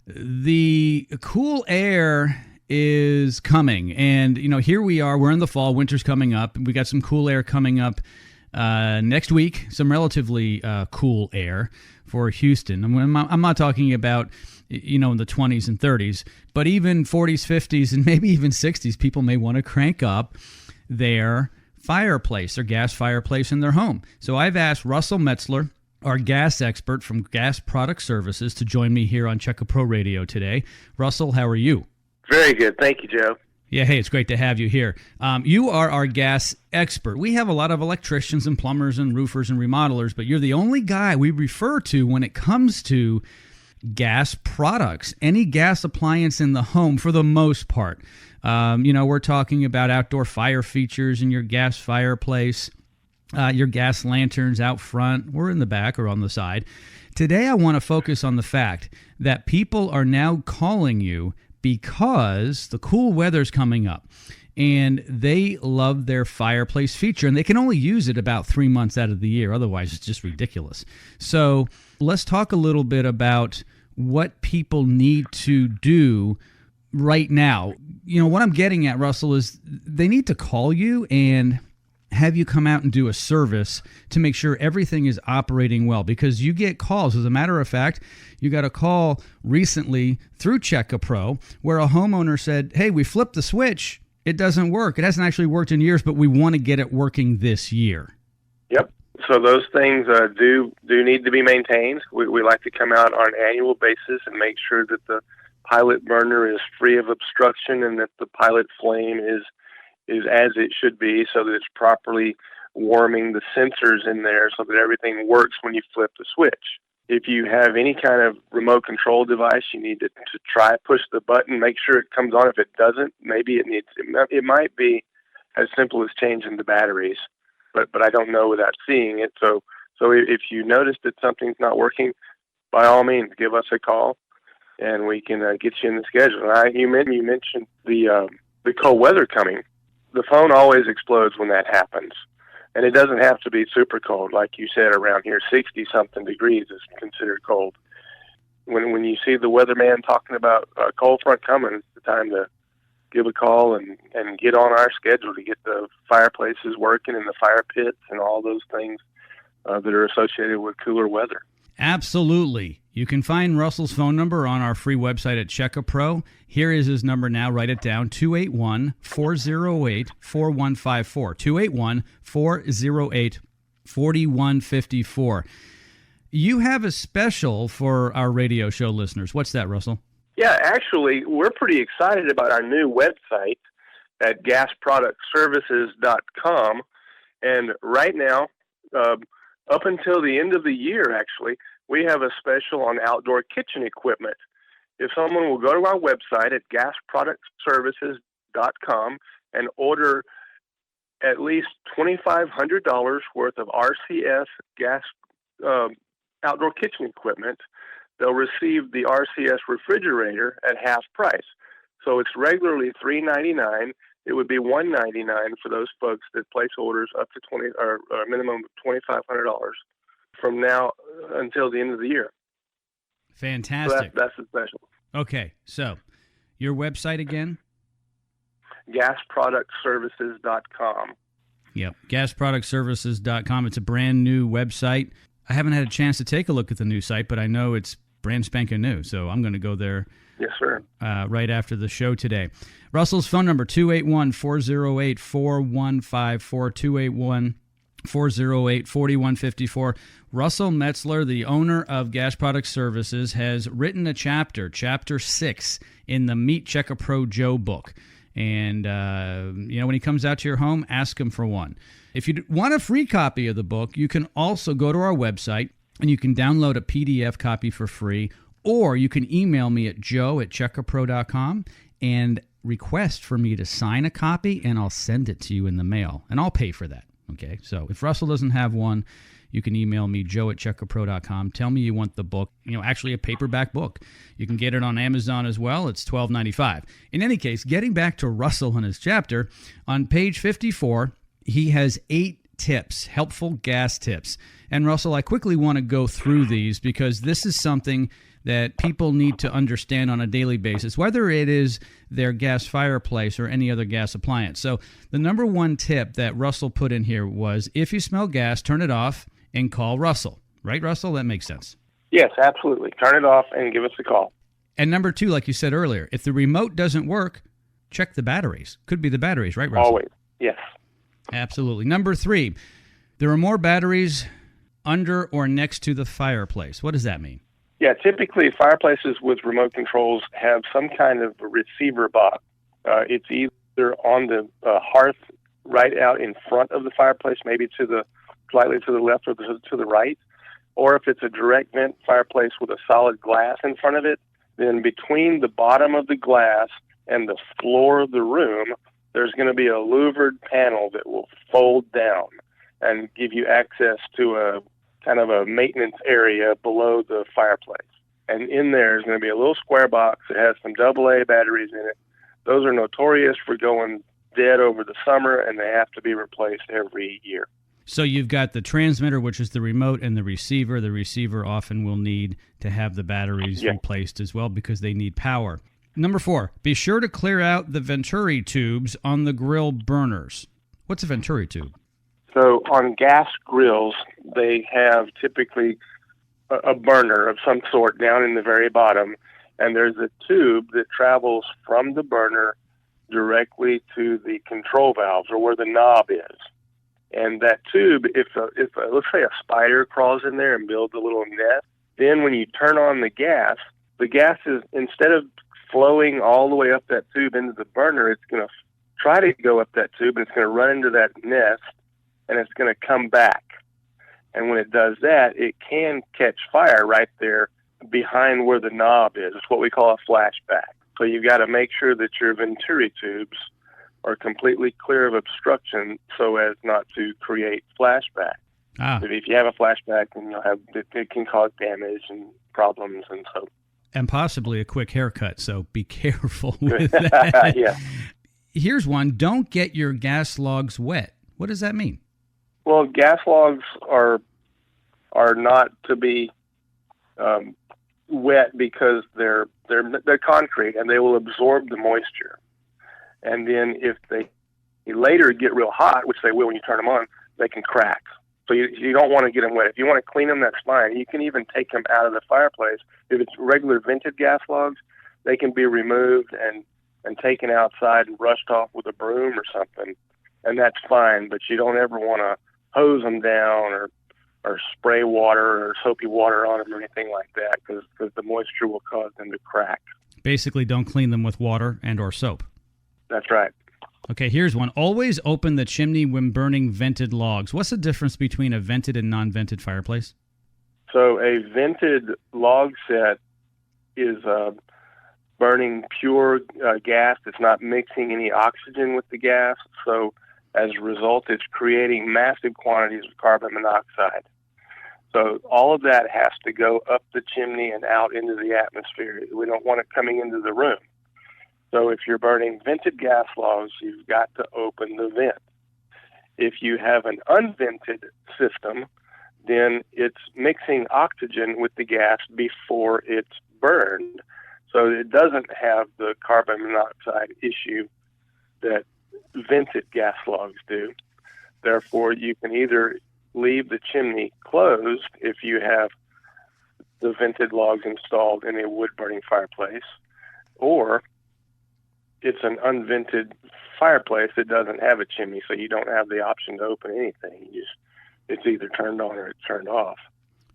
The cool air is coming, and here we are. We're in the fall. Winter's coming up. We got some cool air coming up next week. Some relatively cool air for Houston. I'm not talking about in the 20s and 30s, but even 40s, 50s, and maybe even 60s. People may want to crank up their fireplace, their gas fireplace in their home. So I've asked Russell Metzler, our gas expert from Gas Product Services, to join me here on Checka Pro Radio today. Russell, how are you? Very good. Thank you, Joe. Yeah, hey, it's great to have you here. You are our gas expert. We have a lot of electricians and plumbers and roofers and remodelers, but you're the only guy we refer to when it comes to gas products, any gas appliance in the home for the most part. We're talking about outdoor fire features in your gas fireplace, your gas lanterns out front or in the back or on the side. Today, I want to focus on the fact that people are now calling you because the cool weather's coming up and they love their fireplace feature, and they can only use it about 3 months out of the year. Otherwise, it's just ridiculous. So let's talk a little bit about what people need to do right now. What I'm getting at, Russell, is they need to call you and have you come out and do a service to make sure everything is operating well, because you get calls. As a matter of fact, you got a call recently through Checka Pro where a homeowner said, hey, we flipped the switch. It doesn't work. It hasn't actually worked in years, but we want to get it working this year. Yep. So those things do need to be maintained. We like to come out on an annual basis and make sure that the pilot burner is free of obstruction and that the pilot flame is as it should be, so that it's properly warming the sensors in there so that everything works when you flip the switch. If you have any kind of remote control device, you need to push the button, make sure it comes on. If it doesn't, maybe it might be as simple as changing the batteries, but I don't know without seeing it. So if you notice that something's not working, by all means, give us a call and we can get you in the schedule. You mentioned the cold weather coming. The phone always explodes when that happens. And it doesn't have to be super cold. Like you said, around here, 60-something degrees is considered cold. When you see the weatherman talking about a cold front coming, it's the time to give a call and get on our schedule to get the fireplaces working and the fire pits and all those things that are associated with cooler weather. Absolutely. You can find Russell's phone number on our free website at Checka Pro. Here is his number now. Write it down, 281-408-4154. 281-408-4154. You have a special for our radio show listeners. What's that, Russell? Yeah, actually, we're pretty excited about our new website at gasproductservices.com. And right now, up until the end of the year, actually, we have a special on outdoor kitchen equipment. If someone will go to our website at gasproductservices.com and order at least $2,500 worth of RCS gas outdoor kitchen equipment, they'll receive the RCS refrigerator at half price. So it's regularly $399. It would be $199 for those folks that place orders up to a minimum of $2,500 from now until the end of the year. Fantastic. So that's the special. Okay, so your website again? gasproductservices.com. Yep, gasproductservices.com. It's a brand new website. I haven't had a chance to take a look at the new site, but I know it's brand spanking new, so I'm going to go there. Yes, sir. Right after the show today. Russell's phone number, 281-408-4154, 281-408-4154. Russell Metzler, the owner of Gas Product Services, has written a chapter 6, in the Meet Checka Pro Joe book. And, when he comes out to your home, ask him for one. If you want a free copy of the book, you can also go to our website and you can download a PDF copy for free, or you can email me at joe@checkapro.com and request for me to sign a copy, and I'll send it to you in the mail, and I'll pay for that. Okay, so if Russell doesn't have one, you can email me, joe@checkapro.com. Tell me you want the book, actually a paperback book. You can get it on Amazon as well. It's $12.95. In any case, getting back to Russell and his chapter, on page 54, he has 8 tips, helpful gas tips. And Russell, I quickly want to go through these because this is something that people need to understand on a daily basis, whether it is their gas fireplace or any other gas appliance. So the number one tip that Russell put in here was, if you smell gas, turn it off and call Russell. Right, Russell? That makes sense. Yes, absolutely. Turn it off and give us a call. And number two, like you said earlier, if the remote doesn't work, check the batteries. Could be the batteries, right, Russell? Always, yes. Absolutely. Number three, there are more batteries under or next to the fireplace. What does that mean? Yeah, typically fireplaces with remote controls have some kind of receiver box. It's either on the hearth right out in front of the fireplace, maybe slightly to the left or to the right, or if it's a direct vent fireplace with a solid glass in front of it, then between the bottom of the glass and the floor of the room, there's going to be a louvered panel that will fold down and give you access to a kind of a maintenance area below the fireplace. And in there is going to be a little square box that has some AA batteries in it. Those are notorious for going dead over the summer, and they have to be replaced every year. So you've got the transmitter, which is the remote, and the receiver. The receiver often will need to have the batteries replaced as well because they need power. Number four, be sure to clear out the Venturi tubes on the grill burners. What's a Venturi tube? So on gas grills, they have typically a burner of some sort down in the very bottom, and there's a tube that travels from the burner directly to the control valves or where the knob is. And that tube, if let's say a spider crawls in there and builds a little nest, then when you turn on the gas is, instead of flowing all the way up that tube into the burner, it's going to try to go up that tube and it's going to run into that nest and it's going to come back. And when it does that, it can catch fire right there behind where the knob is. It's what we call a flashback. So you've got to make sure that your Venturi tubes are completely clear of obstruction so as not to create flashback. If you have a flashback, then it can cause damage and problems and so. And possibly a quick haircut, so be careful with that. Yeah. Here's one, don't get your gas logs wet. What does that mean? Well, gas logs are not to be wet because they're concrete and they will absorb the moisture. And then if they later get real hot, which they will when you turn them on, they can crack. So you don't want to get them wet. If you want to clean them, that's fine. You can even take them out of the fireplace. If it's regular vented gas logs, they can be removed and taken outside and brushed off with a broom or something, and that's fine. But you don't ever want to hose them down or spray water or soapy water on them or anything like that because the moisture will cause them to crack. Basically, don't clean them with water and or soap. That's right. Okay, here's one. Always open the chimney when burning vented logs. What's the difference between a vented and non-vented fireplace? So a vented log set is burning pure gas. It's not mixing any oxygen with the gas. So as a result, it's creating massive quantities of carbon monoxide. So all of that has to go up the chimney and out into the atmosphere. We don't want it coming into the room. So if you're burning vented gas logs, you've got to open the vent. If you have an unvented system, then it's mixing oxygen with the gas before it's burned. So it doesn't have the carbon monoxide issue that vented gas logs do. Therefore, you can either leave the chimney closed if you have the vented logs installed in a wood-burning fireplace, or it's an unvented fireplace that doesn't have a chimney, so you don't have the option to open anything. It's either turned on or it's turned off.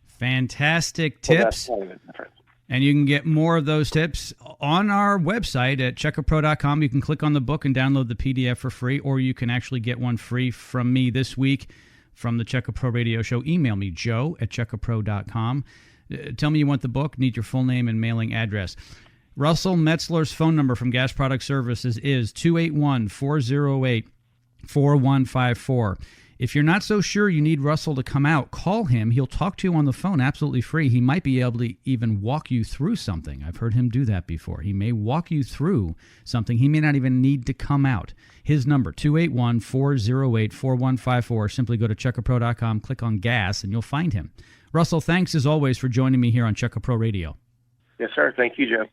Fantastic tips. So that's one of the difference. And you can get more of those tips on our website at checkapro.com. You can click on the book and download the PDF for free, or you can actually get one free from me this week from the Check A Pro Radio Show. Email me, joe@checkapro.com. Tell me you want the book, need your full name and mailing address. Russell Metzler's phone number from Gas Product Services is 281-408-4154. If you're not so sure you need Russell to come out, call him. He'll talk to you on the phone absolutely free. He might be able to even walk you through something. I've heard him do that before. He may walk you through something. He may not even need to come out. His number, 281-408-4154. Simply go to checkapro.com, click on gas, and you'll find him. Russell, thanks as always for joining me here on Check A Pro Radio. Yes, sir. Thank you, Joe.